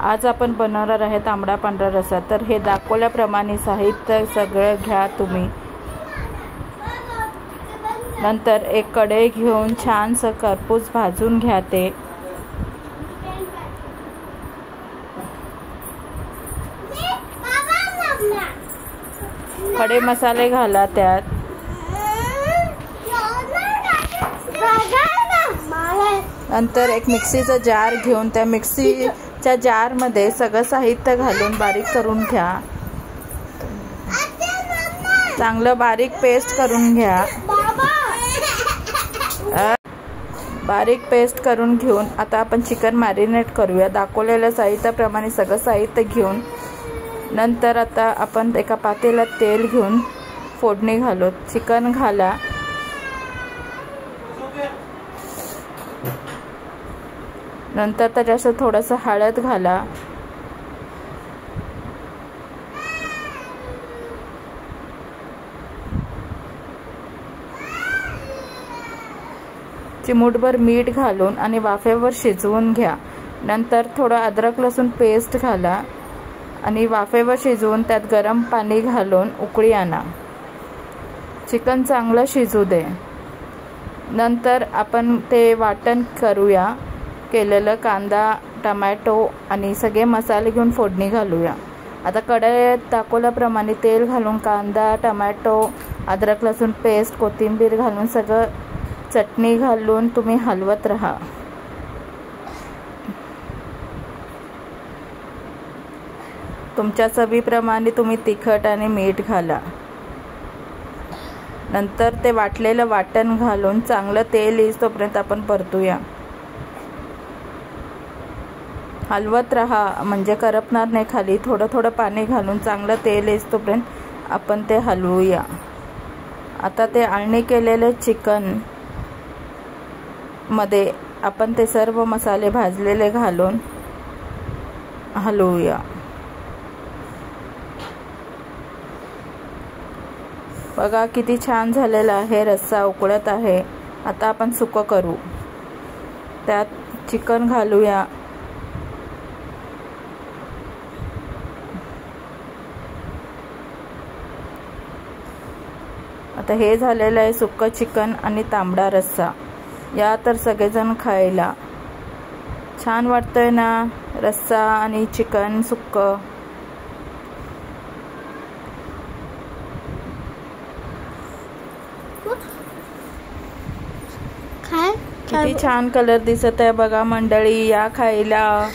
आज आपण बनवणार आहे तांबडा पांढरा रस्सा। तर हे दाखवल्याप्रमाणे साहित्य सगळं घ्या तुम्ही। नंतर एक कढई घेऊन छानसं खरपूस भाजून घ्या ते। खडे मसाले घाला त्यात। नंतर एक मिक्सीचा जार घेऊन त्या मिक्सीच्या जार मध्ये सगळं साहित्य घालून बारीक करून घ्या। चांगलं बारीक पेस्ट करून घ्या। बारीक पेस्ट करून घेऊन आता आपण चिकन मॅरिनेट करूया। दाखवलेल्या साहित्याप्रमाणे सगळं साहित्य घेऊन नंतर आता आपण एका पातेल्यात तेल घेऊन फोडणी घालू। चिकन घाला, नंतर त्याच्यात थोडंसं हळद घाला, चिमूटभर मीठ घालून आणि वाफेवर शिजवून घ्या। नंतर थोडं अद्रक लसूण पेस्ट घाला आणि वाफेवर शिजवून त्यात गरम पाणी घालून उकळी आणा। चिकन चांगलं शिजू दे। नंतर आपण ते वाटण करूया। केलेलं कांदा, टोमॅटो आणि सगळे मसाले घेऊन फोडणी घालूया। आता कढईत दाखवल्याप्रमाणे तेल घालून कांदा, टोमॅटो, अद्रक लसूण पेस्ट, कोथिंबीर घालून सगळं चटणी घालून तुम्ही हलवत राहा। तुमच्या चवीप्रमाणे तुम्ही तिखट आणि मीठ घाला। नंतर ते वाटलेलं वाटण घालून चांगलं तेल येईल तोपर्यंत आपण परतूया। हलवत राहा म्हणजे करपणार नाही खाली। थोडं थोडं पाणी घालून चांगलं तेल येईल तोपर्यंत आपण ते हलवूया। आता ते आळणी केलेले चिकन मध्ये आपण ते सर्व मसाले भाजलेले घालून हलवूया। बघा किती छान झालेला आहे रस्सा, उकळत आहे। आता आपण सुकं करू। त्यात चिकन घालूया। आता हे झालेलं आहे सुक्कं चिकन आणि तांबडा रस्सा। या तर सगळेजण खायला छान वाटतंय ना रस्सा आणि चिकन सुक्कं। किती छान कलर दिसत आहे बघा मंडळी, या खायला।